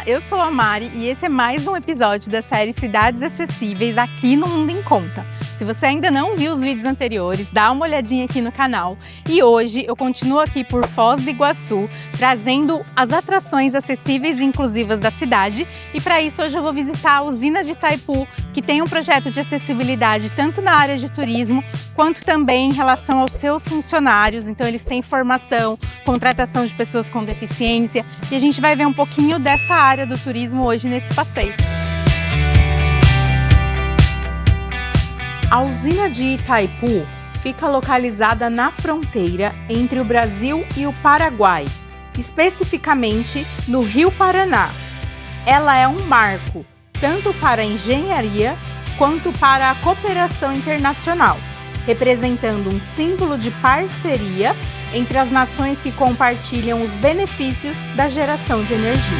eu sou a Mari e esse é mais um episódio da série Cidades Acessíveis aqui no Mundo em Conta. Se você ainda não viu os vídeos anteriores, dá uma olhadinha aqui no canal. E hoje eu continuo aqui por Foz do Iguaçu, trazendo as atrações acessíveis e inclusivas da cidade. E para isso hoje eu vou visitar a usina de Itaipu, que tem um projeto de acessibilidade tanto na área de turismo, quanto também em relação aos seus funcionários. Então eles têm formação, contratação de pessoas com deficiência, e a gente vai ver um pouquinho dessa área do turismo hoje nesse passeio. A usina de Itaipu fica localizada na fronteira entre o Brasil e o Paraguai, especificamente no Rio Paraná. Ela é um marco, tanto para a engenharia quanto para a cooperação internacional, representando um símbolo de parceria entre as nações que compartilham os benefícios da geração de energia.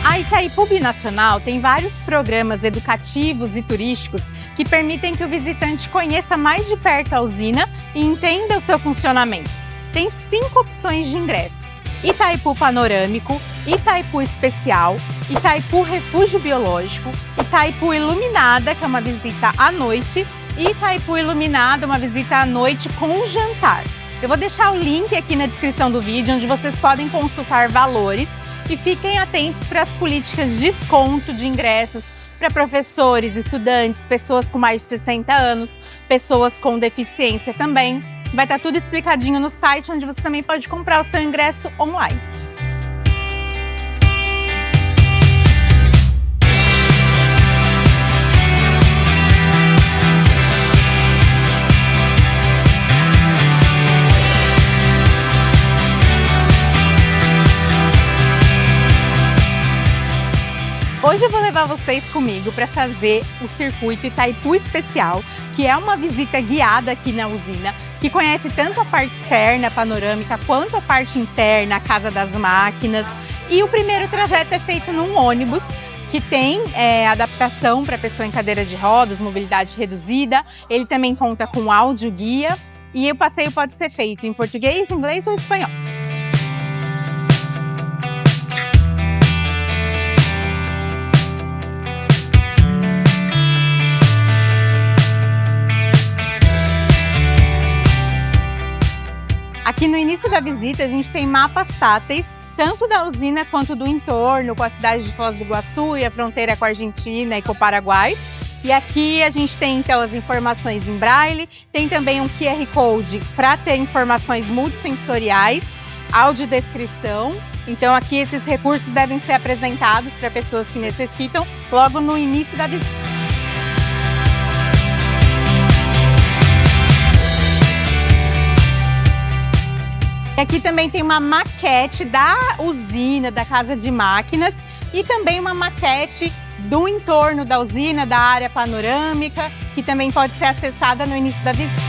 A Itaipu Binacional tem vários programas educativos e turísticos que permitem que o visitante conheça mais de perto a usina e entenda o seu funcionamento. Tem 5 opções de ingresso: Itaipu Panorâmico, Itaipu Especial, Itaipu Refúgio Biológico, Itaipu Iluminada, que é uma visita à noite, e Itaipu Iluminada, uma visita à noite com jantar. Eu vou deixar o link aqui na descrição do vídeo, onde vocês podem consultar valores. E fiquem atentos para as políticas de desconto de ingressos para professores, estudantes, pessoas com mais de 60 anos, pessoas com deficiência também. Vai estar tudo explicadinho no site, onde você também pode comprar o seu ingresso online. Hoje eu vou levar vocês comigo para fazer o circuito Itaipu Especial, que é uma visita guiada aqui na usina, que conhece tanto a parte externa, panorâmica, quanto a parte interna, a Casa das Máquinas. E o primeiro trajeto é feito num ônibus, que tem adaptação para pessoa em cadeira de rodas, mobilidade reduzida. Ele também conta com áudio guia e o passeio pode ser feito em português, inglês ou espanhol. Aqui no início da visita a gente tem mapas táteis, tanto da usina quanto do entorno, com a cidade de Foz do Iguaçu e a fronteira com a Argentina e com o Paraguai. E aqui a gente tem então as informações em braille, tem também um QR Code para ter informações multissensoriais, audiodescrição. Então aqui esses recursos devem ser apresentados para pessoas que necessitam logo no início da visita. Aqui também tem uma maquete da usina, da Casa de Máquinas, e também uma maquete do entorno da usina, da área panorâmica, que também pode ser acessada no início da visita.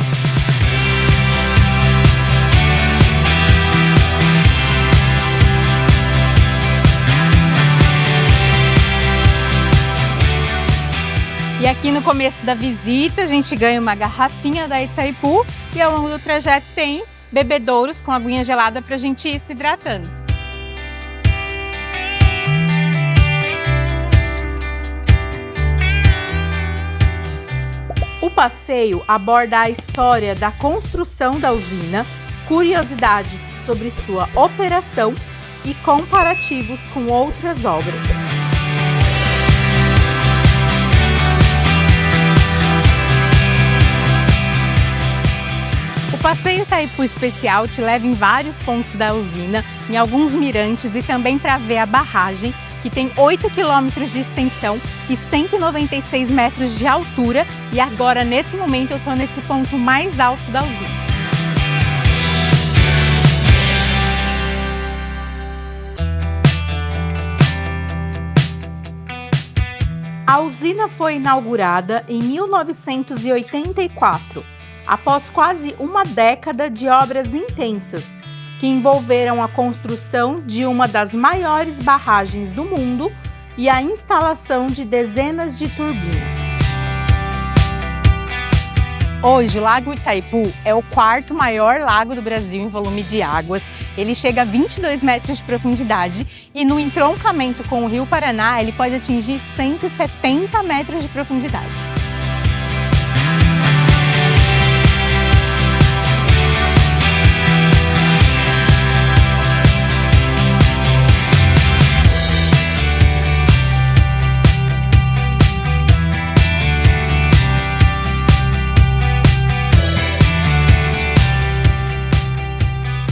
E aqui no começo da visita a gente ganha uma garrafinha da Itaipu e ao longo do trajeto tem bebedouros com aguinha gelada para a gente ir se hidratando. O passeio aborda a história da construção da usina, curiosidades sobre sua operação e comparativos com outras obras. O passeio Itaipu Especial te leva em vários pontos da usina, em alguns mirantes e também para ver a barragem, que tem 8 quilômetros de extensão e 196 metros de altura. E agora, nesse momento, eu estou nesse ponto mais alto da usina. A usina foi inaugurada em 1984. Após quase uma década de obras intensas, que envolveram a construção de uma das maiores barragens do mundo e a instalação de dezenas de turbinas. Hoje, o Lago Itaipu é o quarto maior lago do Brasil em volume de águas. Ele chega a 22 metros de profundidade e no entroncamento com o Rio Paraná, ele pode atingir 170 metros de profundidade.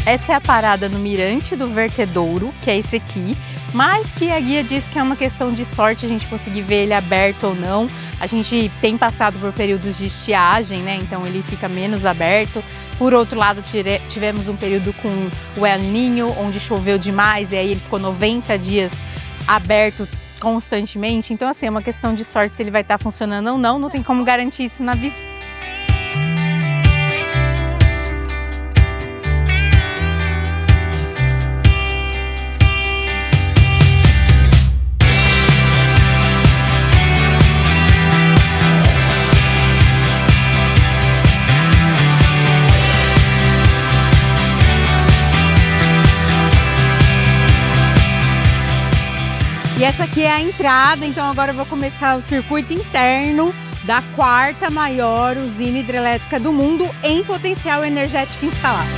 Essa é a parada no Mirante do Vertedouro, que é esse aqui, mas que a guia diz que é uma questão de sorte a gente conseguir ver ele aberto ou não. A gente tem passado por períodos de estiagem, né? Então ele fica menos aberto. Por outro lado, tivemos um período com o El Niño, onde choveu demais e aí ele ficou 90 dias aberto constantemente. Então assim, é uma questão de sorte se ele vai estar funcionando ou não, não tem como garantir isso na visita. E essa aqui é a entrada, então agora eu vou começar o circuito interno da quarta maior usina hidrelétrica do mundo em potencial energético instalado.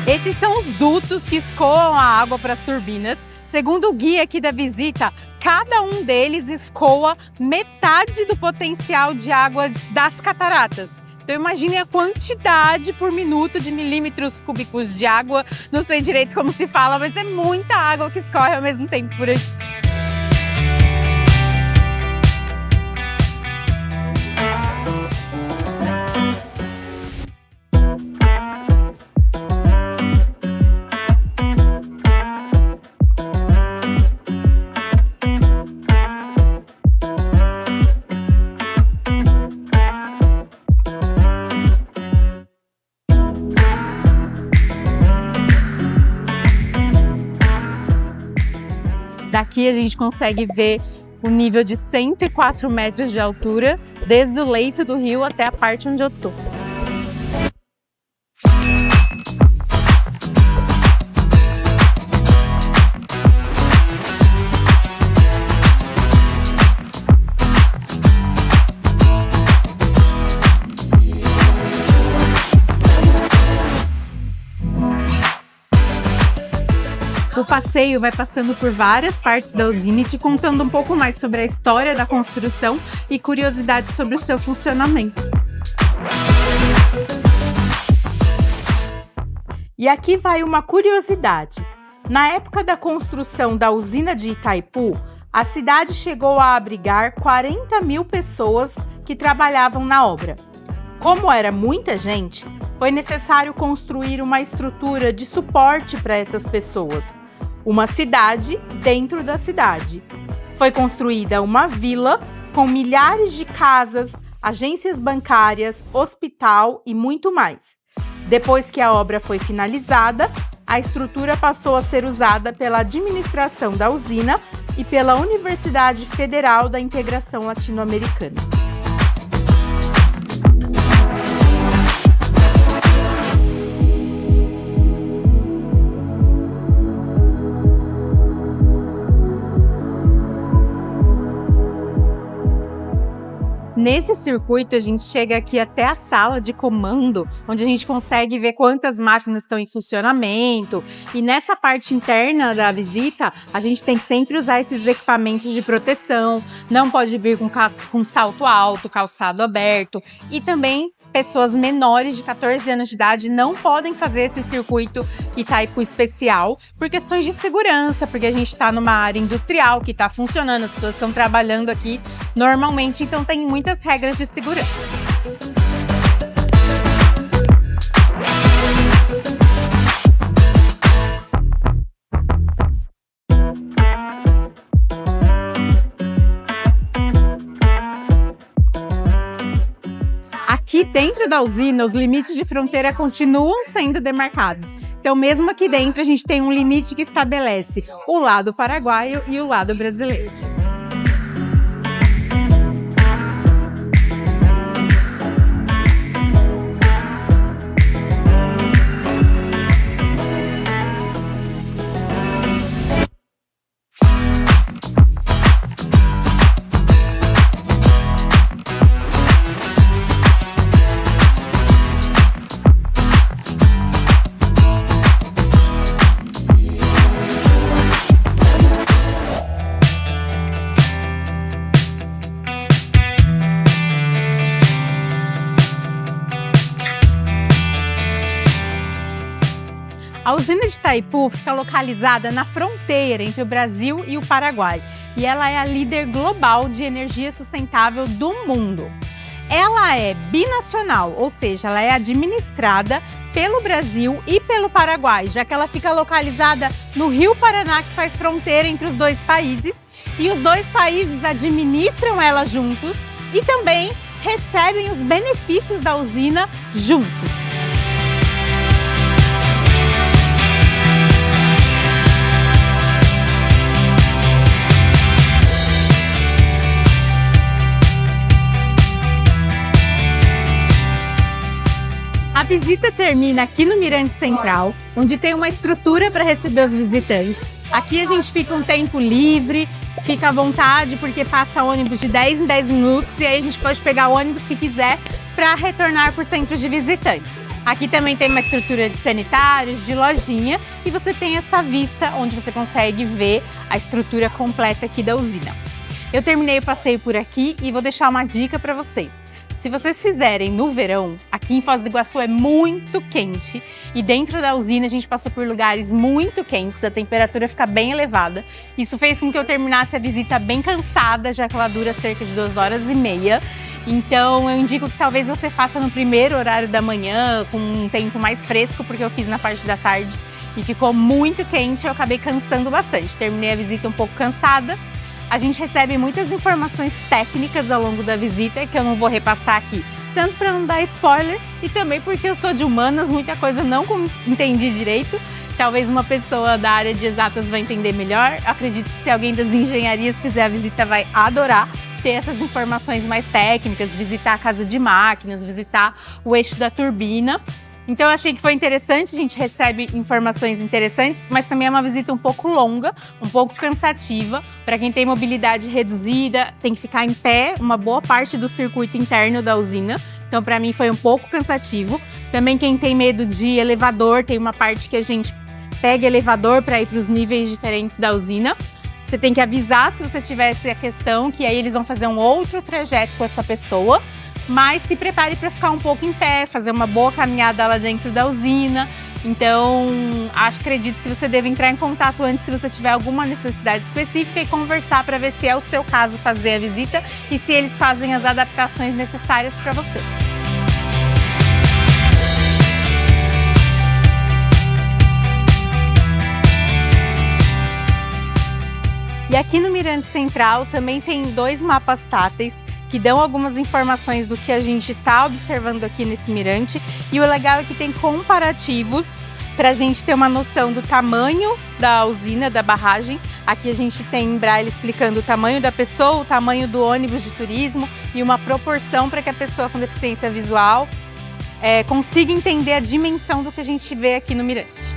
Esses são os dutos que escoam a água para as turbinas. Segundo o guia aqui da visita, cada um deles escoa metade do potencial de água das cataratas. Então imagine a quantidade por minuto de milímetros cúbicos de água, não sei direito como se fala, mas é muita água que escorre ao mesmo tempo por aí. Daqui a gente consegue ver o nível de 104 metros de altura, desde o leito do rio até a parte onde eu tô. O passeio vai passando por várias partes da usina e te contando um pouco mais sobre a história da construção e curiosidades sobre o seu funcionamento. E aqui vai uma curiosidade. Na época da construção da usina de Itaipu, a cidade chegou a abrigar 40 mil pessoas que trabalhavam na obra. Como era muita gente, foi necessário construir uma estrutura de suporte para essas pessoas. Uma cidade dentro da cidade. Foi construída uma vila com milhares de casas, agências bancárias, hospital e muito mais. Depois que a obra foi finalizada, a estrutura passou a ser usada pela administração da usina e pela Universidade Federal da Integração Latino-Americana. Nesse circuito, a gente chega aqui até a sala de comando, onde a gente consegue ver quantas máquinas estão em funcionamento. E nessa parte interna da visita, a gente tem que sempre usar esses equipamentos de proteção. Não pode vir com salto alto, calçado aberto. E também pessoas menores de 14 anos de idade não podem fazer esse circuito Itaipu especial por questões de segurança, porque a gente está numa área industrial que está funcionando, as pessoas estão trabalhando aqui normalmente, então tem muitas regras de segurança. Aqui dentro da usina, os limites de fronteira continuam sendo demarcados. Então, mesmo aqui dentro, a gente tem um limite que estabelece o lado paraguaio e o lado brasileiro. usina de Itaipu fica localizada na fronteira entre o Brasil e o Paraguai e ela é a líder global de energia sustentável do mundo. Ela é binacional, ou seja, ela é administrada pelo Brasil e pelo Paraguai, já que ela fica localizada no Rio Paraná, que faz fronteira entre os dois países, e os dois países administram ela juntos e também recebem os benefícios da usina juntos. A visita termina aqui no Mirante Central, onde tem uma estrutura para receber os visitantes. Aqui a gente fica um tempo livre, fica à vontade, porque passa ônibus de 10 em 10 minutos e aí a gente pode pegar o ônibus que quiser para retornar para o centro de visitantes. Aqui também tem uma estrutura de sanitários, de lojinha e você tem essa vista onde você consegue ver a estrutura completa aqui da usina. Eu terminei o passeio por aqui e vou deixar uma dica para vocês. Se vocês fizerem no verão, aqui em Foz do Iguaçu é muito quente e dentro da usina a gente passou por lugares muito quentes, a temperatura fica bem elevada. Isso fez com que eu terminasse a visita bem cansada, já que ela dura cerca de 2h30. Então eu indico que talvez você faça no primeiro horário da manhã, com um tempo mais fresco, porque eu fiz na parte da tarde e ficou muito quente e eu acabei cansando bastante. Terminei a visita um pouco cansada. A gente recebe muitas informações técnicas ao longo da visita, que eu não vou repassar aqui, tanto para não dar spoiler e também porque eu sou de humanas, muita coisa eu não entendi direito. Talvez uma pessoa da área de exatas vai entender melhor. Acredito que se alguém das engenharias fizer a visita vai adorar ter essas informações mais técnicas, visitar a casa de máquinas, visitar o eixo da turbina. Então eu achei que foi interessante, a gente recebe informações interessantes, mas também é uma visita um pouco longa, um pouco cansativa. Para quem tem mobilidade reduzida, tem que ficar em pé uma boa parte do circuito interno da usina. Então para mim foi um pouco cansativo. Também quem tem medo de elevador, tem uma parte que a gente pega elevador para ir para os níveis diferentes da usina. Você tem que avisar se você tivesse a questão, que aí eles vão fazer um outro trajeto com essa pessoa. Mas se prepare para ficar um pouco em pé, fazer uma boa caminhada lá dentro da usina. Então, acredito que você deve entrar em contato antes se você tiver alguma necessidade específica e conversar para ver se é o seu caso fazer a visita e se eles fazem as adaptações necessárias para você. E aqui no Mirante Central também tem 2 mapas táteis que dão algumas informações do que a gente está observando aqui nesse mirante. E o legal é que tem comparativos para a gente ter uma noção do tamanho da usina, da barragem. Aqui a gente tem em braille explicando o tamanho da pessoa, o tamanho do ônibus de turismo e uma proporção para que a pessoa com deficiência visual consiga entender a dimensão do que a gente vê aqui no mirante.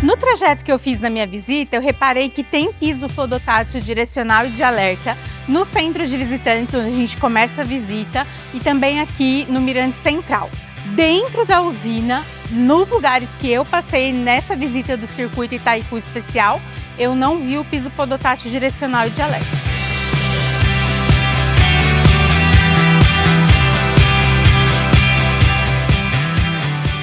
No trajeto que eu fiz na minha visita, eu reparei que tem piso podotátil direcional e de alerta no centro de visitantes, onde a gente começa a visita, e também aqui no Mirante Central. Dentro da usina, nos lugares que eu passei nessa visita do circuito Itaipu Especial, eu não vi o piso podotátil direcional e de alerta.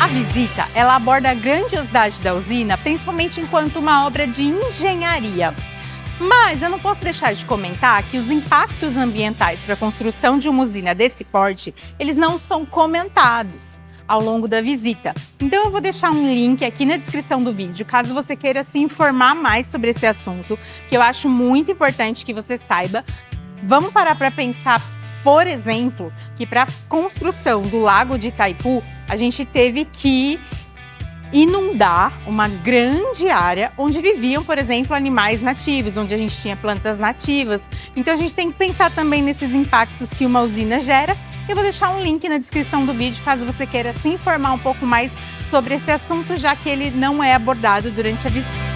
A visita, ela aborda a grandiosidade da usina, principalmente enquanto uma obra de engenharia. Mas eu não posso deixar de comentar que os impactos ambientais para a construção de uma usina desse porte, eles não são comentados ao longo da visita. Então eu vou deixar um link aqui na descrição do vídeo, caso você queira se informar mais sobre esse assunto, que eu acho muito importante que você saiba. Vamos parar para pensar, por exemplo, que para a construção do Lago de Itaipu, a gente teve que inundar uma grande área onde viviam, por exemplo, animais nativos, onde a gente tinha plantas nativas. Então a gente tem que pensar também nesses impactos que uma usina gera. Eu vou deixar um link na descrição do vídeo, caso você queira se informar um pouco mais sobre esse assunto, já que ele não é abordado durante a visita.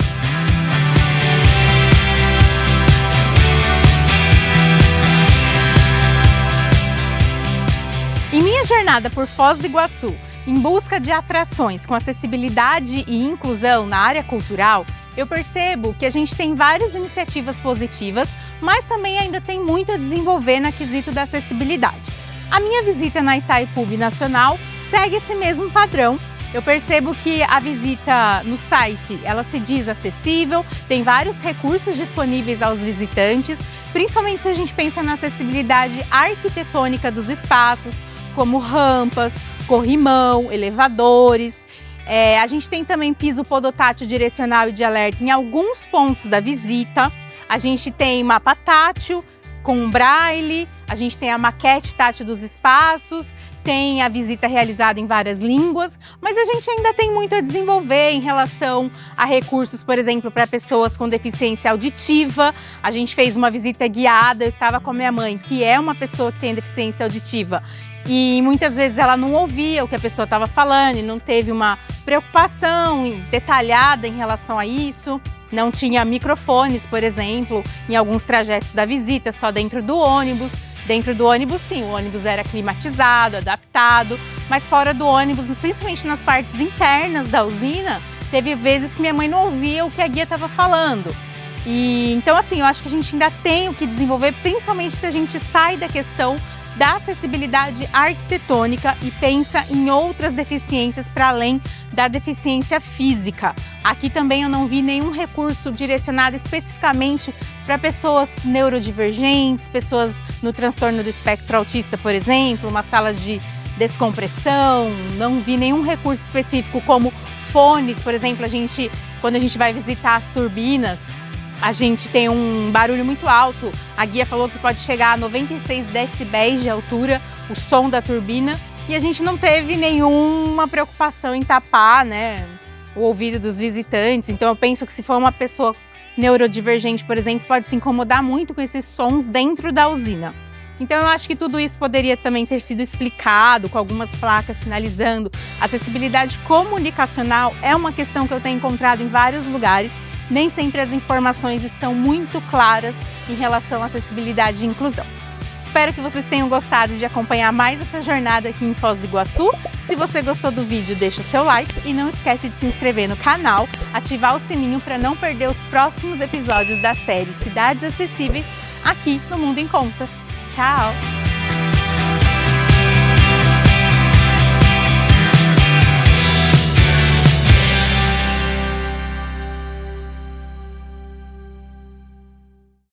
Em minha jornada por Foz do Iguaçu, em busca de atrações com acessibilidade e inclusão na área cultural, eu percebo que a gente tem várias iniciativas positivas, mas também ainda tem muito a desenvolver no quesito da acessibilidade. A minha visita na Itaipu Binacional segue esse mesmo padrão. Eu percebo que a visita no site, ela se diz acessível, tem vários recursos disponíveis aos visitantes, principalmente se a gente pensa na acessibilidade arquitetônica dos espaços, como rampas, corrimão, elevadores. A gente tem também piso podotátil direcional e de alerta em alguns pontos da visita. A gente tem mapa tátil com braille, a gente tem a maquete tátil dos espaços, tem a visita realizada em várias línguas, mas a gente ainda tem muito a desenvolver em relação a recursos, por exemplo, para pessoas com deficiência auditiva. A gente fez uma visita guiada, eu estava com a minha mãe, que é uma pessoa que tem deficiência auditiva, e muitas vezes ela não ouvia o que a pessoa estava falando e não teve uma preocupação detalhada em relação a isso. Não tinha microfones, por exemplo, em alguns trajetos da visita, só dentro do ônibus. Dentro do ônibus, sim, o ônibus era climatizado, adaptado, mas fora do ônibus, principalmente nas partes internas da usina, teve vezes que minha mãe não ouvia o que a guia estava falando. Então, assim, eu acho que a gente ainda tem o que desenvolver, principalmente se a gente sai da questão da acessibilidade arquitetônica e pensa em outras deficiências para além da deficiência física. Aqui também eu não vi nenhum recurso direcionado especificamente para pessoas neurodivergentes, pessoas no transtorno do espectro autista, por exemplo, uma sala de descompressão. Não vi nenhum recurso específico como fones, por exemplo, quando a gente vai visitar as turbinas, a gente tem um barulho muito alto. A guia falou que pode chegar a 96 decibéis de altura, o som da turbina, e a gente não teve nenhuma preocupação em tapar, né, o ouvido dos visitantes. Então eu penso que se for uma pessoa neurodivergente, por exemplo, pode se incomodar muito com esses sons dentro da usina. Então eu acho que tudo isso poderia também ter sido explicado com algumas placas sinalizando. Acessibilidade comunicacional é uma questão que eu tenho encontrado em vários lugares. Nem sempre as informações estão muito claras em relação à acessibilidade e inclusão. Espero que vocês tenham gostado de acompanhar mais essa jornada aqui em Foz do Iguaçu. Se você gostou do vídeo, deixa o seu like e não esquece de se inscrever no canal, ativar o sininho para não perder os próximos episódios da série Cidades Acessíveis aqui no Mundo em Conta. Tchau!